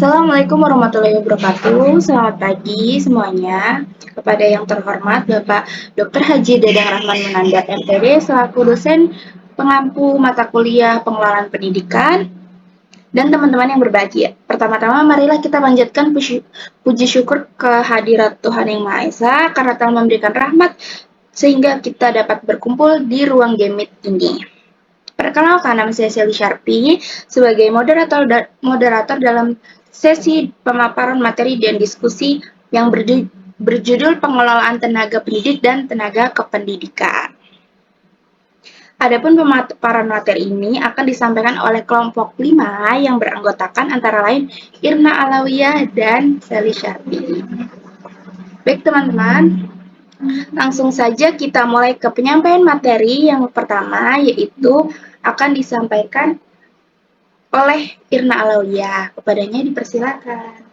Assalamualaikum warahmatullahi wabarakatuh. Selamat pagi semuanya. Kepada yang terhormat Bapak Dr. Haji Dadang Rahman Munandar MPD selaku dosen pengampu mata kuliah pengelolaan pendidikan dan teman-teman yang berbahagia. Pertama-tama marilah kita panjatkan puji syukur kehadirat Tuhan Yang Maha Esa karena telah memberikan rahmat sehingga kita dapat berkumpul di ruang Gemit ini. Perkenalkan, nama saya Sally Sharpie sebagai moderator dalam sesi pemaparan materi dan diskusi yang berjudul Pengelolaan Tenaga Pendidik dan Tenaga Kependidikan. Adapun pemaparan materi ini akan disampaikan oleh kelompok 5 yang beranggotakan antara lain Irna Alawiyah dan Sally Sharpie. Baik teman-teman, langsung saja kita mulai ke penyampaian materi yang pertama, yaitu akan disampaikan oleh Irna Alawiyah. Kepadanya dipersilakan.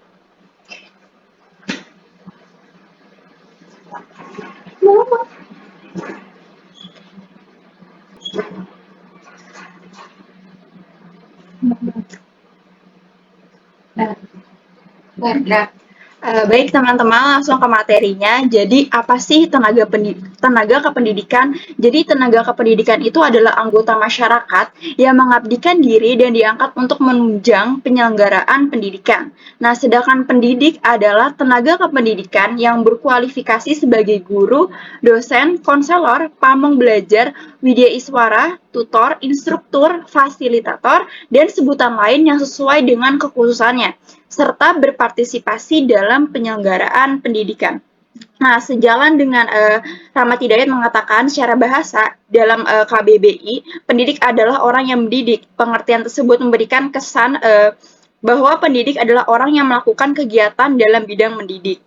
Baik teman-teman, langsung ke materinya. Jadi apa sih tenaga kependidikan? Jadi tenaga kependidikan itu adalah anggota masyarakat yang mengabdikan diri dan diangkat untuk menunjang penyelenggaraan pendidikan. Nah, sedangkan pendidik adalah tenaga kependidikan yang berkualifikasi sebagai guru, dosen, konselor, pamong belajar, widya iswara, tutor, instruktur, fasilitator, dan sebutan lain yang sesuai dengan kekhususannya, serta berpartisipasi dalam penyelenggaraan pendidikan. Nah, sejalan dengan Rahmat Hidayat mengatakan secara bahasa dalam KBBI, pendidik adalah orang yang mendidik. Pengertian tersebut memberikan kesan bahwa pendidik adalah orang yang melakukan kegiatan dalam bidang mendidik.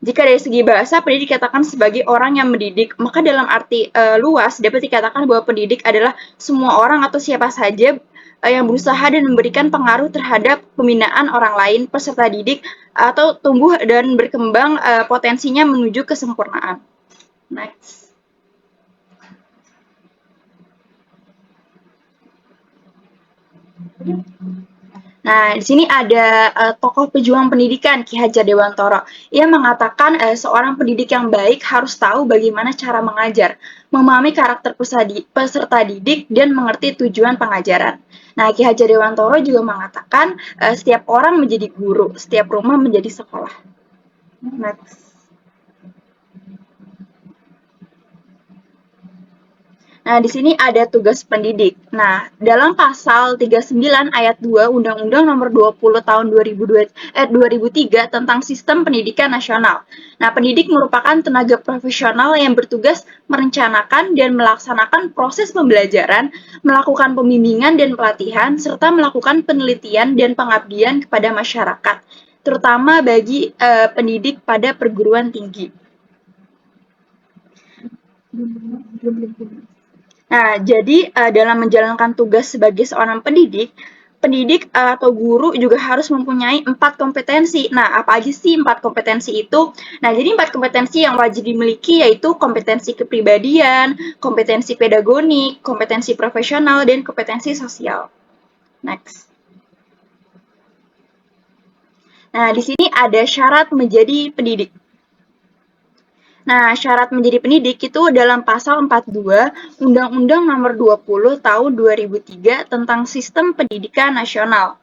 Jika dari segi bahasa, pendidik dikatakan sebagai orang yang mendidik, maka dalam arti luas dapat dikatakan bahwa pendidik adalah semua orang atau siapa saja yang berusaha dan memberikan pengaruh terhadap pembinaan orang lain, peserta didik, atau tumbuh dan berkembang potensinya menuju kesempurnaan. Next. Nah, di sini ada tokoh pejuang pendidikan Ki Hajar Dewantoro. Ia mengatakan seorang pendidik yang baik harus tahu bagaimana cara mengajar, memahami karakter peserta didik, dan mengerti tujuan pengajaran. Nah, Ki Hajar Dewantoro juga mengatakan setiap orang menjadi guru, setiap rumah menjadi sekolah. Next. Nah, di sini ada tugas pendidik. Nah, dalam pasal 39 ayat 2 Undang-Undang Nomor 20 Tahun 2003 tentang Sistem Pendidikan Nasional. Nah, pendidik merupakan tenaga profesional yang bertugas merencanakan dan melaksanakan proses pembelajaran, melakukan pembimbingan dan pelatihan, serta melakukan penelitian dan pengabdian kepada masyarakat, terutama bagi pendidik pada perguruan tinggi. Nah, jadi dalam menjalankan tugas sebagai seorang pendidik atau guru juga harus mempunyai 4 kompetensi. Nah, apa aja sih 4 kompetensi itu? Nah, jadi 4 kompetensi yang wajib dimiliki yaitu kompetensi kepribadian, kompetensi pedagogi, kompetensi profesional, dan kompetensi sosial. Next. Nah, di sini ada syarat menjadi pendidik. Nah, syarat menjadi pendidik itu dalam pasal 42 Undang-Undang Nomor 20 Tahun 2003 tentang Sistem Pendidikan Nasional.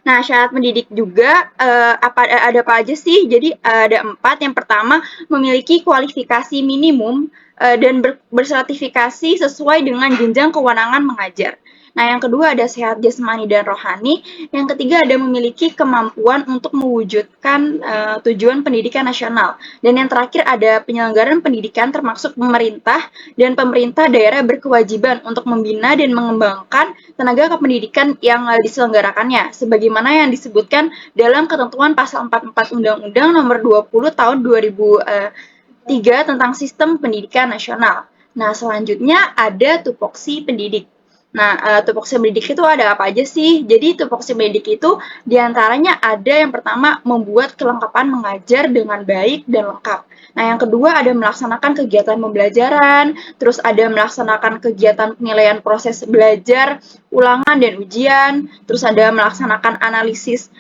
Nah, syarat pendidik juga ada apa aja sih? Jadi ada 4. Yang pertama, memiliki kualifikasi minimum dan bersertifikasi sesuai dengan jenjang kewenangan mengajar. Nah, yang kedua ada sehat jasmani dan rohani. Yang ketiga ada memiliki kemampuan untuk mewujudkan tujuan pendidikan nasional. Dan yang terakhir ada penyelenggaraan pendidikan termasuk pemerintah dan pemerintah daerah berkewajiban untuk membina dan mengembangkan tenaga kependidikan yang diselenggarakannya, sebagaimana yang disebutkan dalam ketentuan pasal 44 Undang-Undang Nomor 20 Tahun 2003 tentang Sistem Pendidikan Nasional. Nah, selanjutnya ada tupoksi pendidik. Nah, tupoksi pendidik itu ada apa aja sih? Jadi tupoksi pendidik itu diantaranya ada yang pertama membuat kelengkapan mengajar dengan baik dan lengkap. Nah, yang kedua ada melaksanakan kegiatan pembelajaran, terus ada melaksanakan kegiatan penilaian proses belajar, ulangan dan ujian, terus ada melaksanakan analisis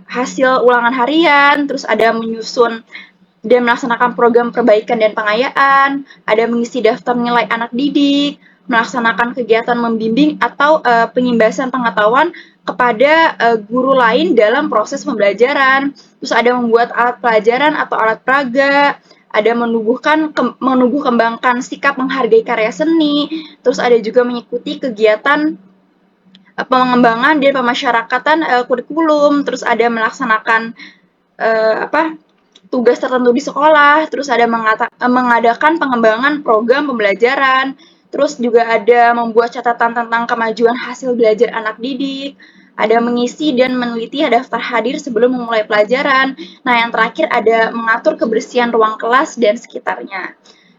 hasil ulangan harian, terus ada menyusun dan melaksanakan program perbaikan dan pengayaan, ada mengisi daftar nilai anak didik, melaksanakan kegiatan membimbing atau penyimbasan pengetahuan kepada guru lain dalam proses pembelajaran. Terus ada membuat alat pelajaran atau alat peraga, ada menubuh kembangkan sikap menghargai karya seni, terus ada juga mengikuti kegiatan pengembangan dan pemasyarakatan kurikulum, terus ada melaksanakan tugas tertentu di sekolah, terus ada mengadakan pengembangan program pembelajaran, terus juga ada membuat catatan tentang kemajuan hasil belajar anak didik, ada mengisi dan meneliti daftar hadir sebelum memulai pelajaran. Nah, yang terakhir ada mengatur kebersihan ruang kelas dan sekitarnya.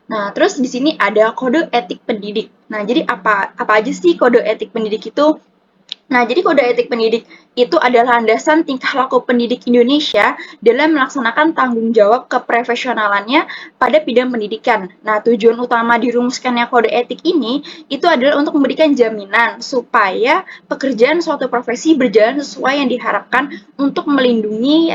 Nah, terus di sini ada kode etik pendidik. Nah, jadi apa aja sih kode etik pendidik itu? Nah, jadi kode etik pendidik itu adalah landasan tingkah laku pendidik Indonesia dalam melaksanakan tanggung jawab keprofesionalannya pada bidang pendidikan. Nah, tujuan utama dirumuskannya kode etik ini itu adalah untuk memberikan jaminan supaya pekerjaan suatu profesi berjalan sesuai yang diharapkan untuk melindungi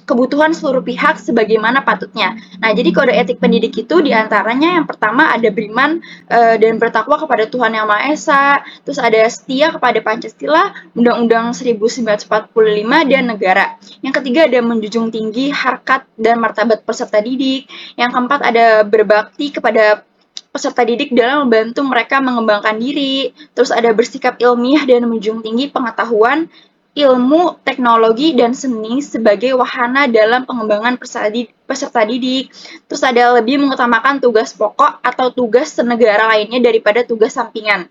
kebutuhan seluruh pihak sebagaimana patutnya. Nah, jadi kode etik pendidik itu diantaranya yang pertama ada beriman dan bertakwa kepada Tuhan Yang Maha Esa, terus ada setia kepada Pancasila, Undang-Undang 1945, dan negara. Yang ketiga ada menjunjung tinggi harkat dan martabat peserta didik. Yang keempat ada berbakti kepada peserta didik dalam membantu mereka mengembangkan diri. Terus ada bersikap ilmiah dan menjunjung tinggi pengetahuan, ilmu, teknologi, dan seni sebagai wahana dalam pengembangan peserta didik. Terus ada lebih mengutamakan tugas pokok atau tugas senegara lainnya daripada tugas sampingan.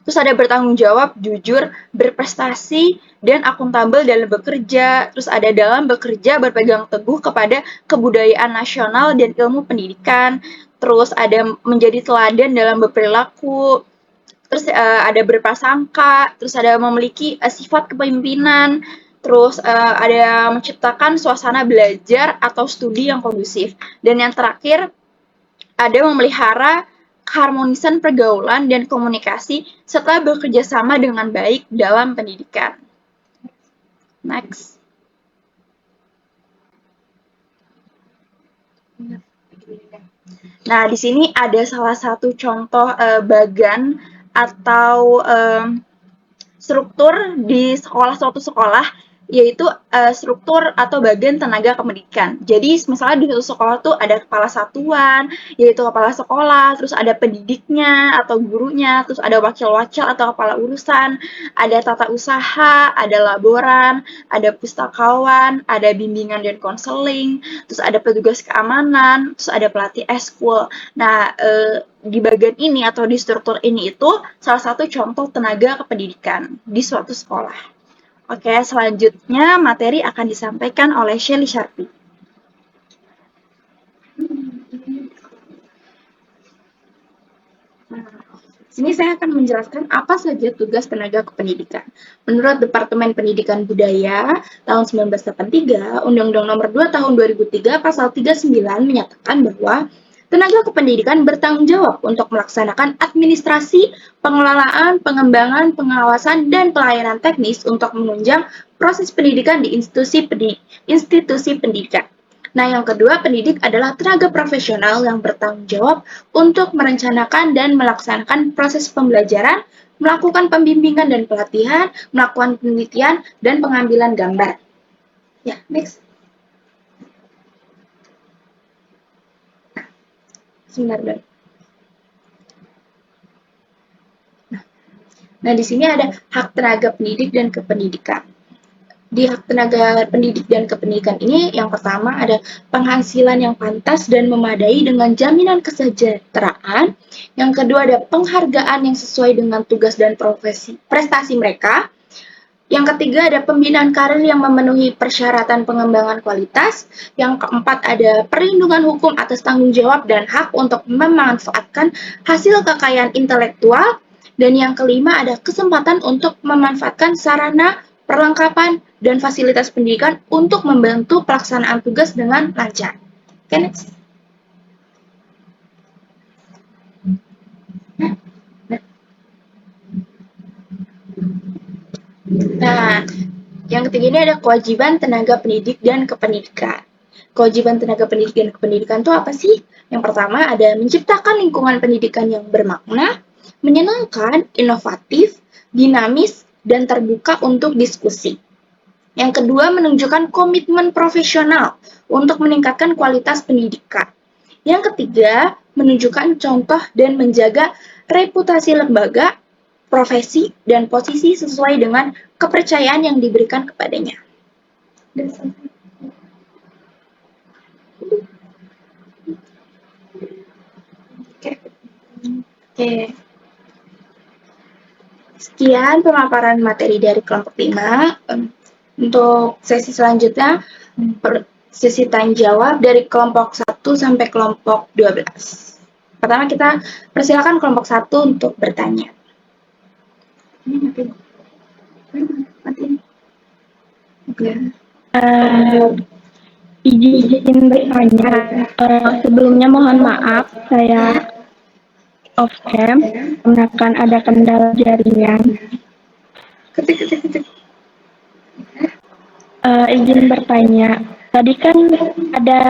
Terus ada bertanggung jawab, jujur, berprestasi, dan akuntabel dalam bekerja. Terus ada dalam bekerja berpegang teguh kepada kebudayaan nasional dan ilmu pendidikan. Terus ada menjadi teladan dalam berperilaku. Terus ada berprasangka. Terus ada memiliki sifat kepemimpinan. Terus ada menciptakan suasana belajar atau studi yang kondusif. Dan yang terakhir ada memelihara keharmonisan pergaulan dan komunikasi serta bekerja sama dengan baik dalam pendidikan. Next. Nah, di sini ada salah satu contoh bagan atau struktur di suatu sekolah yaitu struktur atau bagian tenaga kependidikan. Jadi misalnya di suatu sekolah tuh ada kepala satuan, yaitu kepala sekolah, terus ada pendidiknya atau gurunya, terus ada wakil-wakil atau kepala urusan, ada tata usaha, ada laboran, ada pustakawan, ada bimbingan dan konseling, terus ada petugas keamanan, terus ada pelatih eskul. Nah, di bagian ini atau di struktur ini itu salah satu contoh tenaga kependidikan di suatu sekolah. Oke, selanjutnya materi akan disampaikan oleh Shelly Sharpie. Sini saya akan menjelaskan apa saja tugas tenaga kependidikan. Menurut Departemen Pendidikan Budaya tahun 1983, Undang-Undang Nomor 2 Tahun 2003 Pasal 39 menyatakan bahwa tenaga kependidikan bertanggung jawab untuk melaksanakan administrasi, pengelolaan, pengembangan, pengawasan, dan pelayanan teknis untuk menunjang proses pendidikan di institusi pendidikan. Nah, yang kedua, pendidik adalah tenaga profesional yang bertanggung jawab untuk merencanakan dan melaksanakan proses pembelajaran, melakukan pembimbingan dan pelatihan, melakukan penelitian, dan pengambilan gambar. Ya, next. Sebentar. Nah, di sini ada hak tenaga pendidik dan kependidikan. Di hak tenaga pendidik dan kependidikan ini yang pertama ada penghasilan yang pantas dan memadai dengan jaminan kesejahteraan. Yang kedua ada penghargaan yang sesuai dengan tugas dan prestasi mereka. Yang ketiga ada pembinaan karir yang memenuhi persyaratan pengembangan kualitas. Yang keempat ada perlindungan hukum atas tanggung jawab dan hak untuk memanfaatkan hasil kekayaan intelektual. Dan yang kelima ada kesempatan untuk memanfaatkan sarana, perlengkapan, dan fasilitas pendidikan untuk membantu pelaksanaan tugas dengan lancar. Oke, next. Nah, yang ketiga ini ada kewajiban tenaga pendidik dan kependidikan. Kewajiban tenaga pendidik dan kependidikan itu apa sih? Yang pertama ada menciptakan lingkungan pendidikan yang bermakna, menyenangkan, inovatif, dinamis, dan terbuka untuk diskusi. Yang kedua, menunjukkan komitmen profesional untuk meningkatkan kualitas pendidikan. Yang ketiga, menunjukkan contoh dan menjaga reputasi lembaga, profesi, dan posisi sesuai dengan kepercayaan yang diberikan kepadanya. Oke. Sekian pemaparan materi dari kelompok 5. Untuk sesi selanjutnya, sesi tanya jawab dari kelompok 1 sampai kelompok 12. Pertama kita persilakan kelompok 1 untuk bertanya. Izin bertanya, sebelumnya mohon maaf saya off cam karena kan ada kendala jaringan. Izin bertanya, tadi kan ada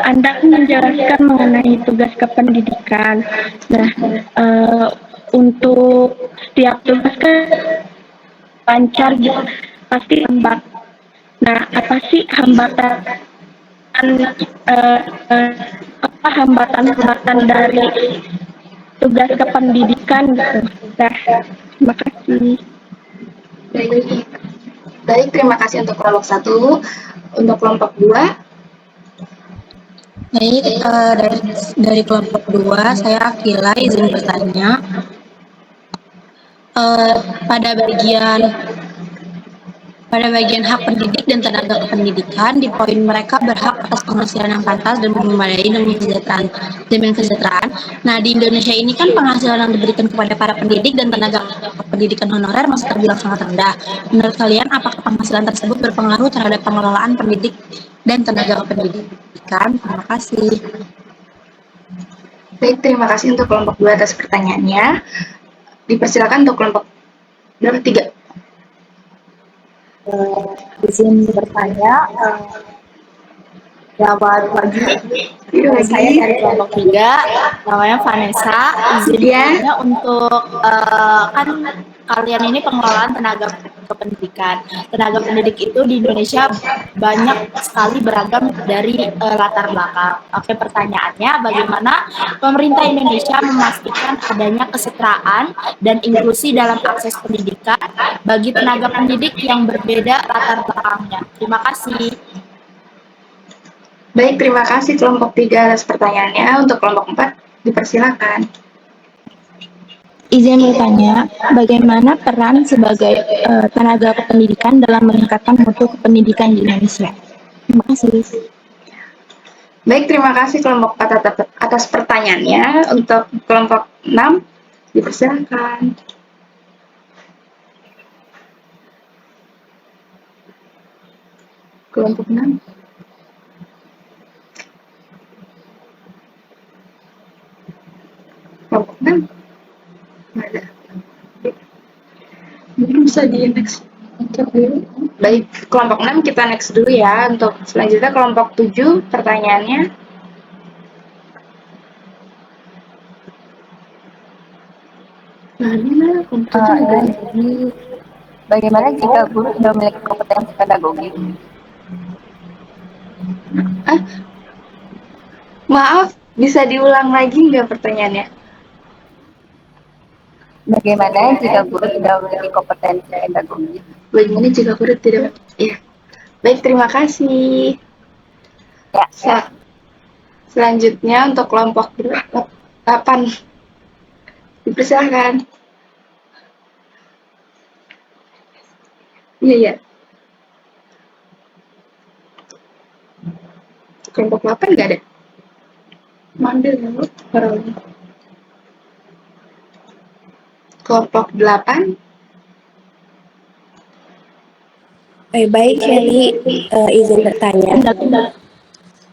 Anda menjelaskan mengenai tugas kependidikan. Nah, untuk setiap tugas kan lancar gitu, pasti lambat. Nah, apa sih hambatan apa hambatan-hambatan dari tugas kependidikan gitu? Nah, terima kasih. Baik, terima kasih untuk kelompok 1. Untuk kelompok 2, Baik, dari kelompok 2, saya Akila izin bertanya. Pada bagian hak pendidik dan tenaga kependidikan, di poin mereka berhak atas penghasilan yang pantas dan memadai dengan kesejahteraan. Nah, di Indonesia ini kan penghasilan yang diberikan kepada para pendidik dan tenaga pendidikan honorer masih terbilang sangat rendah. Menurut kalian, apakah penghasilan tersebut berpengaruh terhadap pengelolaan pendidik dan tenaga pendidikan? Terima kasih. baik, terima kasih untuk kelompok 2 atas pertanyaannya. Dipersilakan untuk kelompok 3. Izin bertanya, selamat pagi. Saya dari kelompok 3, namanya Vanessa. Izin bertanya untuk kan kalian ini pengelolaan tenaga kependidikan. Tenaga pendidik itu di Indonesia banyak sekali beragam dari latar belakang. Oke, pertanyaannya bagaimana pemerintah Indonesia memastikan adanya kesetaraan dan inklusi dalam akses pendidikan bagi tenaga pendidik yang berbeda latar belakangnya. Terima kasih. Baik, terima kasih kelompok 3 atas pertanyaannya. Untuk kelompok 4, dipersilakan. Izin bertanya, bagaimana peran sebagai tenaga kependidikan dalam meningkatkan mutu kependidikan di Indonesia? Terima kasih. Baik, terima kasih kelompok 4 atas pertanyaannya. Untuk kelompok 6, dipersilakan. Kelompok 6. Kelompok 6. Ada. Mungkin bisa di next. Baik, kelompok 6 kita next dulu ya. Untuk selanjutnya kelompok 7, pertanyaannya. Jadi, bagaimana jika guru tidak memiliki kompetensi pedagogik? Maaf, bisa diulang lagi nggak pertanyaannya? Bagaimana jika guru tidak memiliki kompetensi pedagogik? Bagaimana jika guru tidak? Ya. Baik, terima kasih. Ya. Selanjutnya untuk kelompok 8, dipersilakan. Iya. Kelompok 8 nggak ada? Mandel ya, Bu? Kelompok 8. Baik, Shelly, izin bertanya,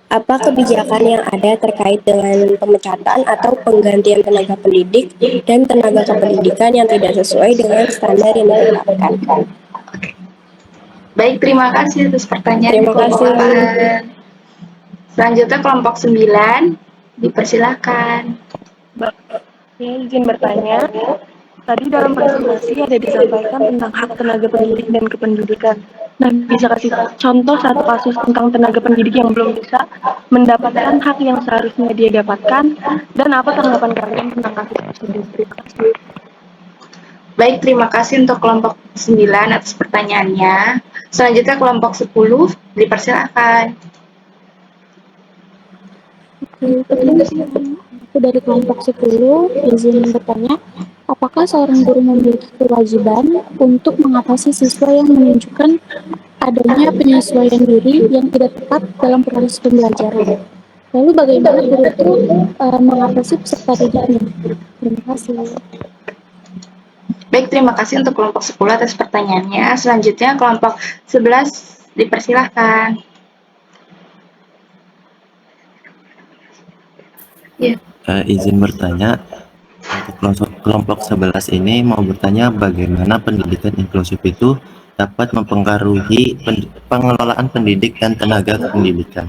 apa kebijakan yang ada terkait dengan pemecatan atau penggantian tenaga pendidik dan tenaga kependidikan yang tidak sesuai dengan standar yang ditetapkan? Baik, terima kasih atas pertanyaan Terima kelompok kasih. 8. Selanjutnya kelompok 9, dipersilakan. Saya izin bertanya, tadi dalam presentasi ada disampaikan tentang hak tenaga pendidik dan kependidikan. Nah, bisa kasih contoh satu kasus tentang tenaga pendidik yang belum bisa mendapatkan hak yang seharusnya dia dapatkan, dan apa tanggapan kalian tentang kasus tersebut? Terima kasih. Baik, terima kasih untuk kelompok 9 atas pertanyaannya. Selanjutnya kelompok 10, dipersilakan. Aku dari kelompok 10, izin bertanya, apakah seorang guru memiliki kewajiban untuk mengatasi siswa yang menunjukkan adanya penyesuaian diri yang tidak tepat dalam proses pembelajaran? Lalu bagaimana guru itu mengatasi peserta didiknya? Terima kasih. Baik, terima kasih untuk kelompok 10 atas pertanyaannya. Selanjutnya kelompok 11, dipersilahkan. Izin bertanya, untuk kelompok 11 ini mau bertanya bagaimana pendidikan inklusif itu dapat mempengaruhi pengelolaan pendidik dan tenaga pendidikan.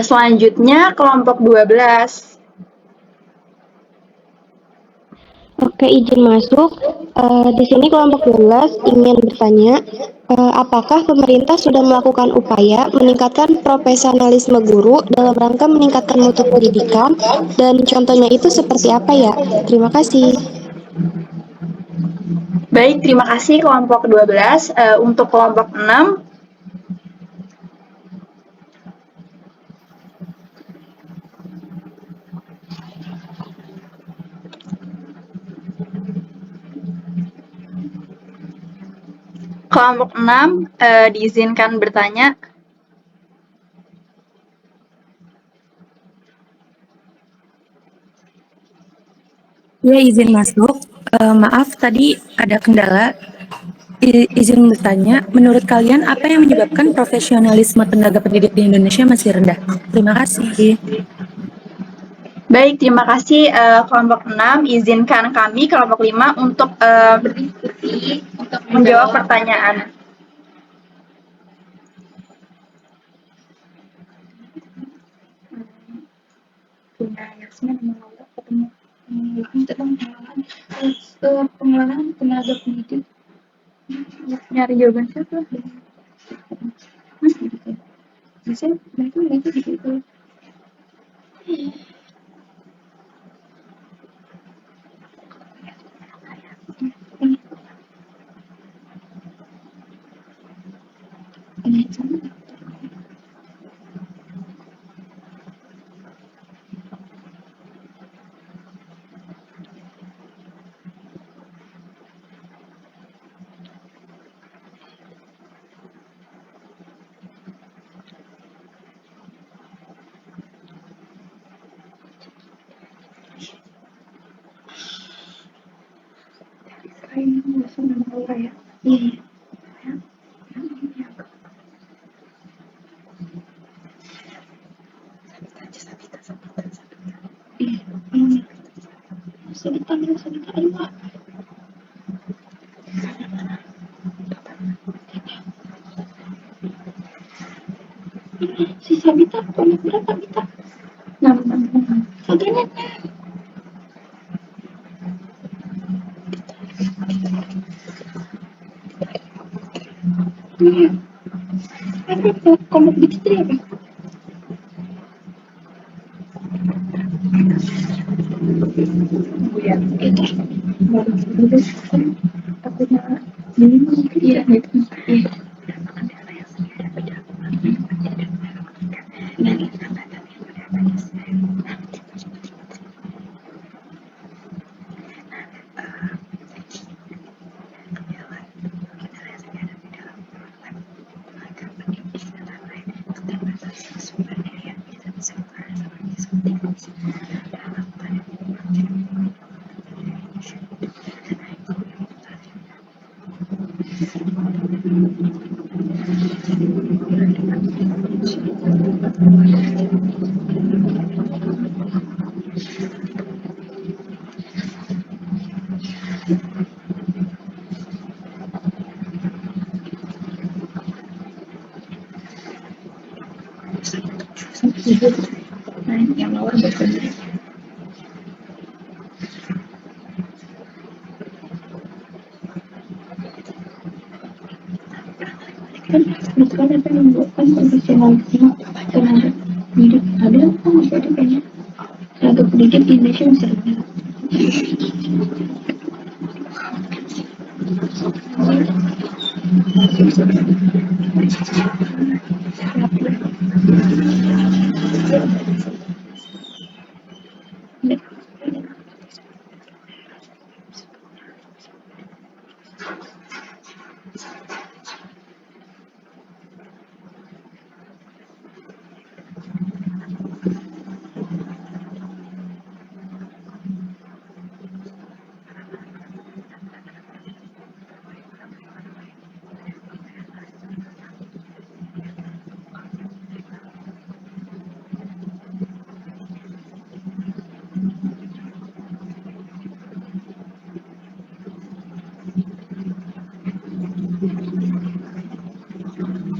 Selanjutnya kelompok 12. Oke, izin masuk. Di sini kelompok 12 ingin bertanya, apakah pemerintah sudah melakukan upaya meningkatkan profesionalisme guru dalam rangka meningkatkan mutu pendidikan, dan contohnya itu seperti apa ya? Terima kasih. Baik, terima kasih kelompok 12. Untuk kelompok 6, diizinkan bertanya. Ya, izin masuk. Maaf, tadi ada kendala. Izin bertanya, menurut kalian apa yang menyebabkan profesionalisme tenaga pendidik di Indonesia masih rendah? Terima kasih. Baik, terima kasih kelompok 6. Izinkan kami kelompok 5 untuk berdiskusi untuk menjawab pertanyaan. Pengelolaan tenaga pendidik. Nyari jawaban siapa? Bisa mereka gitu. Si Sabita, kelompok berapa kita? 6. Kagaknya. Apa kelompok dikit apa? Ya, itu. Baru takutnya iya gitu. Iya.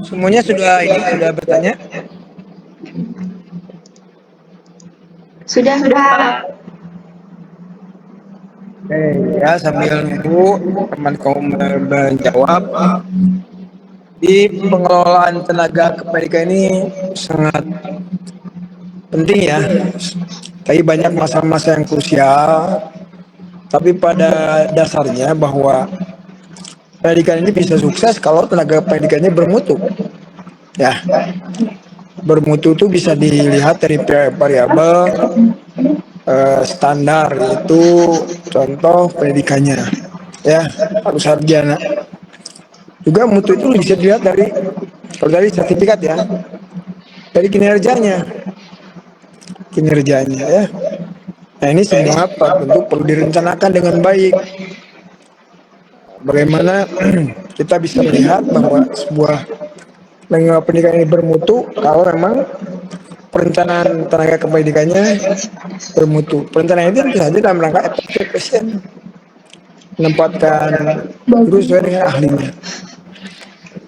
Semuanya sudah bertanya? Sudah, Pak. Oke, ya sambil nunggu teman kamu menjawab. Di pengelolaan tenaga kependidikan ini sangat penting ya. Tapi banyak masa-masa yang krusial. Tapi pada dasarnya bahwa pendidikan ini bisa sukses kalau tenaga pendidikannya bermutu. Ya, bermutu itu bisa dilihat dari variabel standar, itu contoh pendidikannya. Ya, harus sarjana. Juga mutu itu bisa dilihat kalau dari sertifikat ya, dari kinerjanya ya. Nah ini semua tentu perlu direncanakan dengan baik. Bagaimana kita bisa melihat bahwa sebuah lembaga pendidikan ini bermutu kalau memang perencanaan tenaga kependidikannya bermutu. Perencanaan itu tentu saja dalam rangka efisien, menempatkan guru sesuai dengan ahlinya.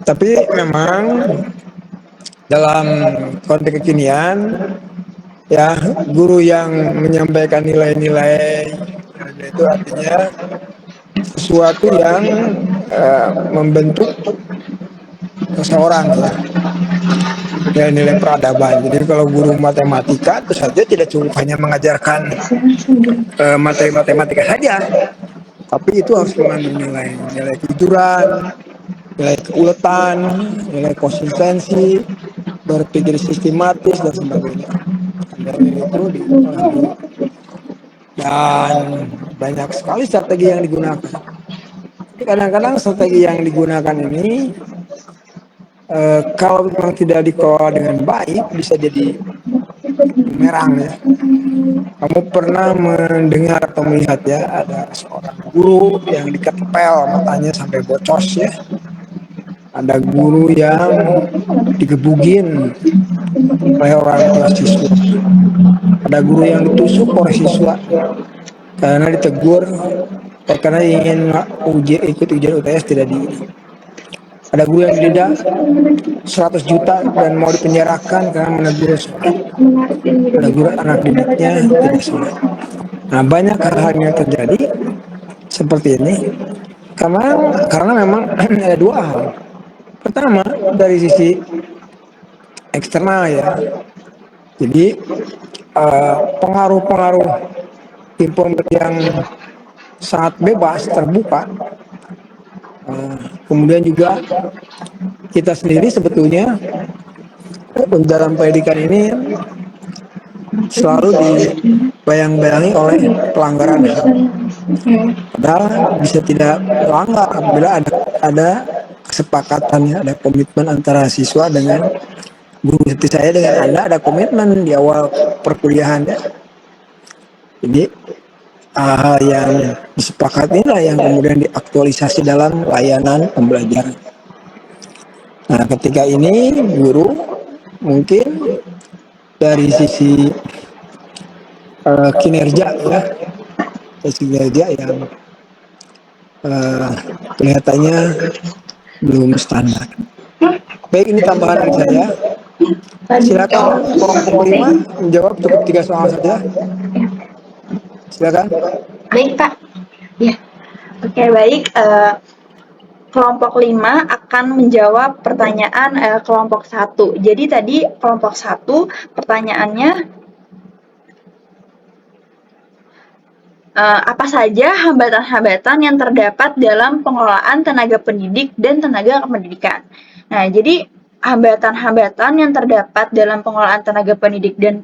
Tapi memang dalam konteks kekinian ya, guru yang menyampaikan nilai-nilai itu artinya sesuatu yang membentuk seseorang ya, nilai peradaban. Jadi kalau guru matematika itu saja tidak cukup hanya mengajarkan materi matematika saja, tapi itu harus mengandung nilai kejujuran, nilai keuletan, nilai konsistensi, berpikir sistematis dan sebagainya. Dan itu dipahami. Dan banyak sekali strategi yang digunakan. Kadang-kadang strategi yang digunakan ini kalau memang tidak dikelola dengan baik bisa jadi bumerang ya. Kamu pernah mendengar atau melihat ya, ada seorang guru yang dikepel matanya sampai bocos ya. Ada guru yang digebugin oleh orang tua siswa. Ada guru yang ditusuk oleh siswa karena ditegur karena ingin ikut ujian UTS tidak di. Ada guru yang didenda 100 juta dan mau dipenjarakan karena menegur sekolah. Ada guru anak didiknya tidak sholat. Nah banyak hal-hal yang terjadi seperti ini karena memang ada dua hal. Pertama dari sisi eksternal ya. Jadi pengaruh-pengaruh informasi yang sangat bebas terbuka. Kemudian juga kita sendiri sebetulnya dalam pendidikan ini selalu dibayang-bayangi oleh pelanggaran HAM. Padahal bisa tidak melanggar apabila ada kesepakatannya, ada komitmen antara siswa dengan guru seperti saya dengan Anda ada komitmen di awal perkuliahan ya. Jadi hal yang disepakati lah yang kemudian diaktualisasi dalam layanan pembelajaran. Nah, ketika ini guru mungkin dari sisi kinerja ya, kinerja yang kelihatannya belum standar. Baik, ini tambahan dari saya. Silakan kelompok 5 menjawab, cukup 3 soal saja. Silakan. Baik, Pak. Ya. Oke, baik. Kelompok 5 akan menjawab pertanyaan kelompok 1. Jadi tadi kelompok 1 pertanyaannya apa saja hambatan-hambatan yang terdapat dalam pengelolaan tenaga pendidik dan tenaga kependidikan. Nah, jadi hambatan-hambatan yang terdapat dalam pengelolaan tenaga pendidik dan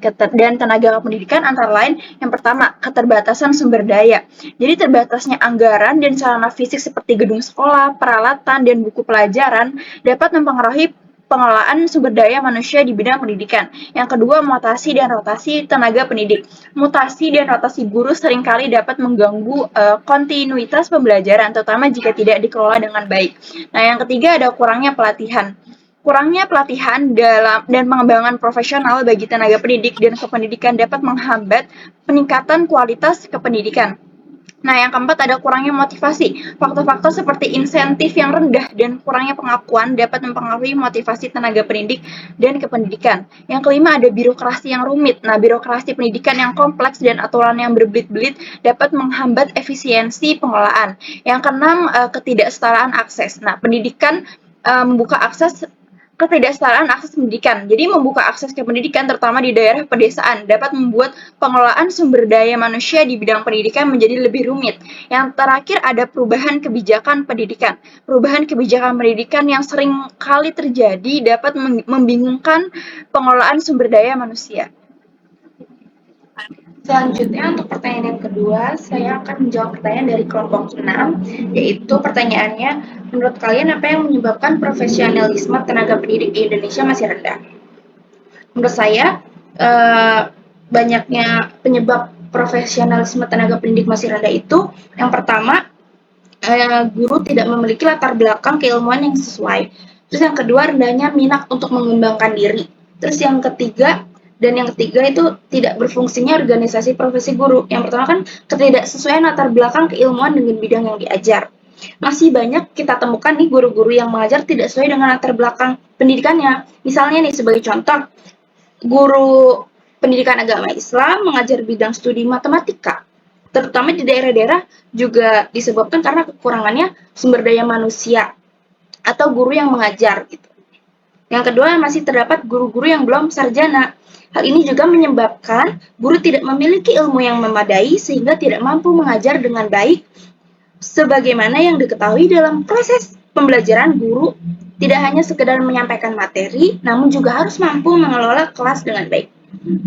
tenaga kependidikan antara lain yang pertama, keterbatasan sumber daya. Jadi terbatasnya anggaran dan sarana fisik seperti gedung sekolah, peralatan, dan buku pelajaran dapat mempengaruhi pengelolaan sumber daya manusia di bidang pendidikan. Yang kedua, mutasi dan rotasi tenaga pendidik. Mutasi dan rotasi guru seringkali dapat mengganggu kontinuitas pembelajaran, terutama jika tidak dikelola dengan baik. Nah, yang ketiga ada kurangnya pelatihan. Kurangnya pelatihan dan pengembangan profesional bagi tenaga pendidik dan kependidikan dapat menghambat peningkatan kualitas kependidikan. Nah, yang keempat ada kurangnya motivasi. Faktor-faktor seperti insentif yang rendah dan kurangnya pengakuan dapat mempengaruhi motivasi tenaga pendidik dan kependidikan. Yang kelima ada birokrasi yang rumit. Nah, birokrasi pendidikan yang kompleks dan aturan yang berbelit-belit dapat menghambat efisiensi pengelolaan. Yang keenam, ketidaksetaraan akses. Nah, pendidikan membuka akses ketidaksetaraan akses pendidikan. Jadi membuka akses ke pendidikan terutama di daerah pedesaan dapat membuat pengelolaan sumber daya manusia di bidang pendidikan menjadi lebih rumit. Yang terakhir ada perubahan kebijakan pendidikan. Perubahan kebijakan pendidikan yang sering kali terjadi dapat membingungkan pengelolaan sumber daya manusia. Selanjutnya untuk pertanyaan yang kedua, saya akan menjawab pertanyaan dari kelompok 6, yaitu pertanyaannya, menurut kalian apa yang menyebabkan profesionalisme tenaga pendidik di Indonesia masih rendah? Menurut saya, banyaknya penyebab profesionalisme tenaga pendidik masih rendah itu, yang pertama, guru tidak memiliki latar belakang keilmuan yang sesuai. Terus yang kedua, rendahnya minat untuk mengembangkan diri. Terus yang ketiga itu tidak berfungsinya organisasi profesi guru. Yang pertama kan ketidaksesuaian latar belakang keilmuan dengan bidang yang diajar. Masih banyak kita temukan nih guru-guru yang mengajar tidak sesuai dengan latar belakang pendidikannya. Misalnya nih sebagai contoh, guru pendidikan agama Islam mengajar bidang studi matematika. Terutama di daerah-daerah juga disebabkan karena kekurangannya sumber daya manusia atau guru yang mengajar gitu. Yang kedua, masih terdapat guru-guru yang belum sarjana. Hal ini juga menyebabkan guru tidak memiliki ilmu yang memadai sehingga tidak mampu mengajar dengan baik. Sebagaimana yang diketahui dalam proses pembelajaran, guru tidak hanya sekedar menyampaikan materi, namun juga harus mampu mengelola kelas dengan baik.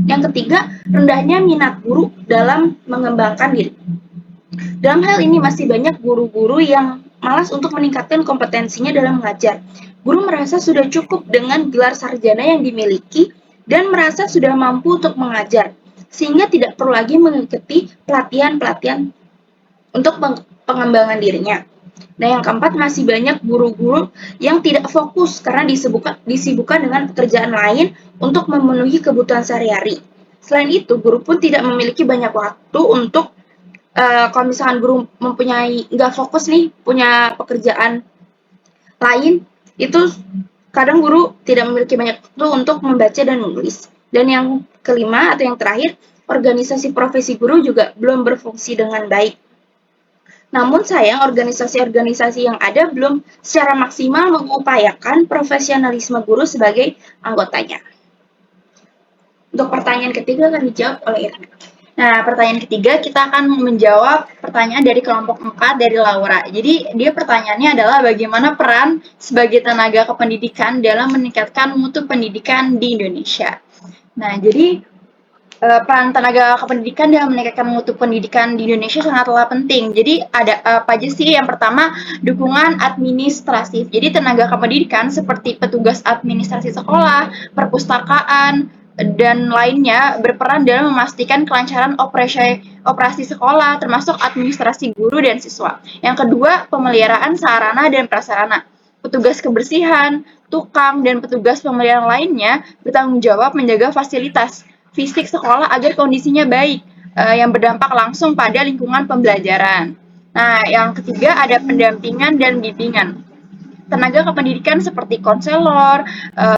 Yang ketiga, rendahnya minat guru dalam mengembangkan diri. Dalam hal ini masih banyak guru-guru yang malas untuk meningkatkan kompetensinya dalam mengajar. Guru merasa sudah cukup dengan gelar sarjana yang dimiliki dan merasa sudah mampu untuk mengajar, sehingga tidak perlu lagi mengikuti pelatihan-pelatihan untuk pengembangan dirinya. Nah, yang keempat, masih banyak guru-guru yang tidak fokus karena disibukkan dengan pekerjaan lain untuk memenuhi kebutuhan sehari-hari. Selain itu, guru pun tidak memiliki banyak waktu untuk kalau misalkan guru nggak fokus nih, punya pekerjaan lain, itu kadang guru tidak memiliki banyak waktu untuk membaca dan menulis. Dan yang kelima atau yang terakhir, organisasi profesi guru juga belum berfungsi dengan baik. Namun sayang, organisasi-organisasi yang ada belum secara maksimal mengupayakan profesionalisme guru sebagai anggotanya. Untuk pertanyaan ketiga akan dijawab oleh Irna. Nah, pertanyaan ketiga kita akan menjawab pertanyaan dari kelompok 4 dari Laura. Jadi, dia pertanyaannya adalah bagaimana peran sebagai tenaga kependidikan dalam meningkatkan mutu pendidikan di Indonesia. Nah, jadi Peran tenaga kependidikan dalam meningkatkan mutu pendidikan di Indonesia sangatlah penting. Jadi ada apa aja sih? Yang pertama, dukungan administratif. Jadi tenaga kependidikan seperti petugas administrasi sekolah, perpustakaan, dan lainnya berperan dalam memastikan kelancaran operasi sekolah, termasuk administrasi guru dan siswa. Yang kedua, pemeliharaan sarana dan prasarana. Petugas kebersihan, tukang, dan petugas pemeliharaan lainnya bertanggung jawab menjaga fasilitas fisik sekolah agar kondisinya baik, yang berdampak langsung pada lingkungan pembelajaran. Nah, yang ketiga ada pendampingan dan bimbingan. Tenaga kependidikan seperti konselor,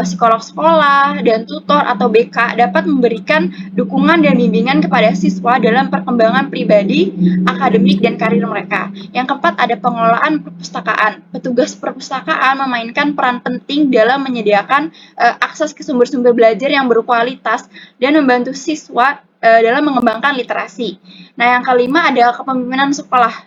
psikolog sekolah, dan tutor atau BK dapat memberikan dukungan dan bimbingan kepada siswa dalam perkembangan pribadi, akademik, dan karir mereka. Yang keempat ada pengelolaan perpustakaan. Petugas perpustakaan memainkan peran penting dalam menyediakan akses ke sumber-sumber belajar yang berkualitas dan membantu siswa dalam mengembangkan literasi. Nah, yang kelima ada kepemimpinan sekolah.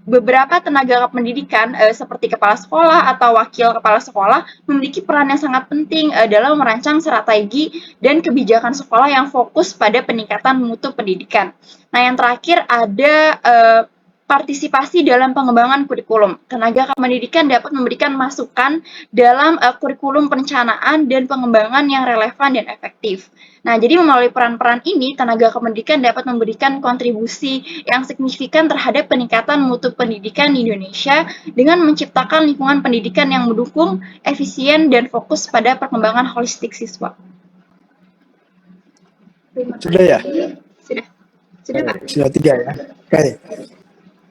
Beberapa tenaga pendidikan seperti kepala sekolah atau wakil kepala sekolah memiliki peran yang sangat penting dalam merancang strategi dan kebijakan sekolah yang fokus pada peningkatan mutu pendidikan. Nah, yang terakhir ada partisipasi dalam pengembangan kurikulum. Tenaga kependidikan dapat memberikan masukan dalam kurikulum perencanaan dan pengembangan yang relevan dan efektif. Nah, jadi melalui peran-peran ini, tenaga kependidikan dapat memberikan kontribusi yang signifikan terhadap peningkatan mutu pendidikan di Indonesia dengan menciptakan lingkungan pendidikan yang mendukung, efisien, dan fokus pada perkembangan holistik siswa. Sudah ya? Sudah Pak. Sudah 3 ya. Oke.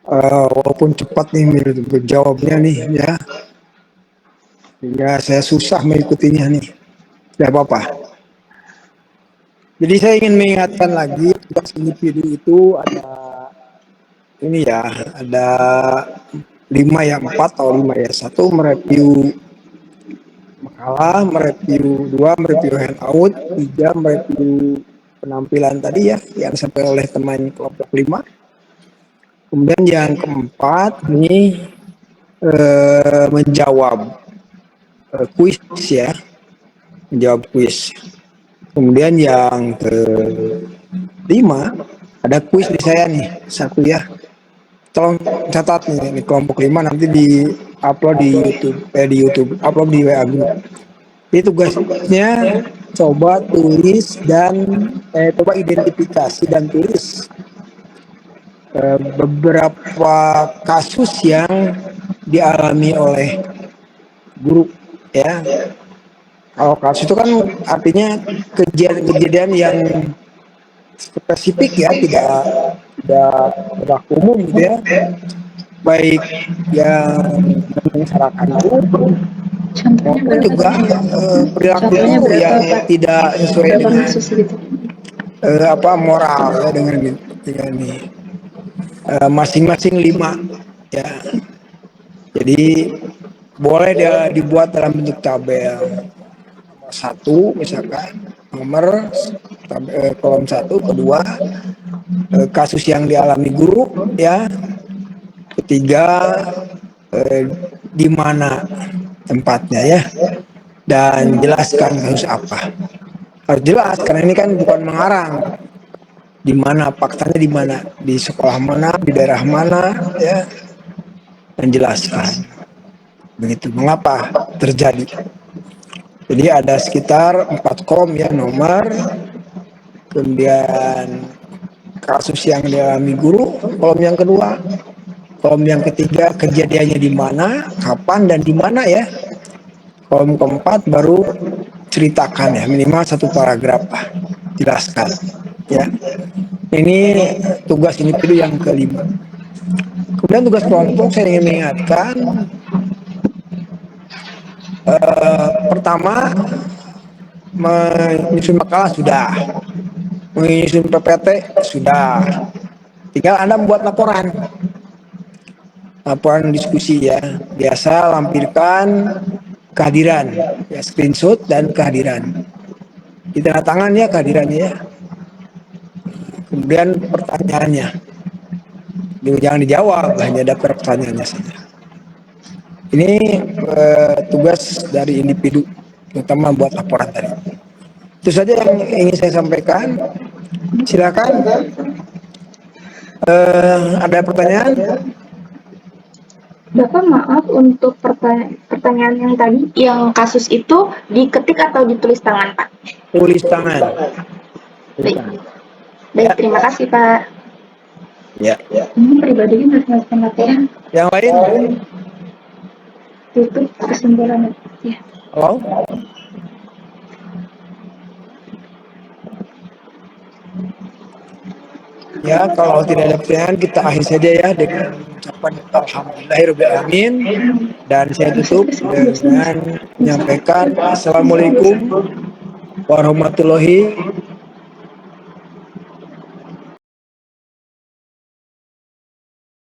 Walaupun cepat nih menjawabnya nih ya. Ya saya susah mengikutinya nih. Tidak apa-apa. Jadi saya ingin mengingatkan lagi tugas individu itu ada ini ya, ada 5 ya, 4 atau 5 ya. 1 mereview makalah, mereview 2 mereview handout, 3 mereview penampilan tadi ya yang disampaikan oleh teman kelompok 5. Kemudian yang keempat ini menjawab kuis ya, menjawab kuis. Kemudian yang kelima ada kuis di saya nih 1 ya. Tolong catat nih kelompok 5 nanti di upload di YouTube, upload di WA group. Jadi tugasnya coba tulis dan coba identifikasi dan tulis beberapa kasus yang dialami oleh guru ya. Kalau kasus itu kan artinya kejadian yang spesifik ya, tidak berlaku umum gitu ya, baik yang masyarakat maupun juga perilaku yang tidak sesuai dengan moral ya, dengan ini masing-masing 5 ya. Jadi boleh dia dibuat dalam bentuk tabel. 1 misalkan nomor kolom 1, kedua kasus yang dialami guru ya, ketiga di mana tempatnya ya, dan jelaskan kasus apa. Harus jelas karena ini kan bukan mengarang. Di mana faktanya, di mana, di sekolah mana, di daerah mana ya, dan jelaskan. Begitu mengapa terjadi. Jadi ada sekitar 4 kolom ya, nomor, kemudian kasus yang dialami guru, kolom yang kedua, kolom yang ketiga kejadiannya di mana, kapan dan di mana ya. Kolom keempat baru ceritakan ya, minimal 1 paragraf jelaskan ya. Ini tugas individu yang kelima. Kemudian tugas kelompok saya ingin mengingatkan. Pertama, menyusun makalah sudah, menyusun PPT sudah, tinggal Anda membuat laporan diskusi ya. Biasa lampirkan kehadiran ya, screenshot dan kehadiran, ditandatangan ya kehadirannya ya. Kemudian pertanyaannya jangan dijawab, hanya ada pertanyaannya saja. Ini tugas dari individu, terutama buat laporan tadi. Itu saja yang ingin saya sampaikan. Silakan. Ada pertanyaan? Bapak maaf untuk pertanyaan yang tadi, yang kasus itu diketik atau ditulis tangan, Pak? Tulis tangan. Baik, baik, terima kasih, Pak. Ya. Ini pribadinya harus pengertian. Yang lain? Tutup kesimpulannya. Ya. Halo? Ya, kalau tidak ada pertanyaan kita akhir saja ya dengan ucapan alhamdulillahirobbilalamin, dan saya tutup dengan menyampaikan assalamualaikum warahmatullahi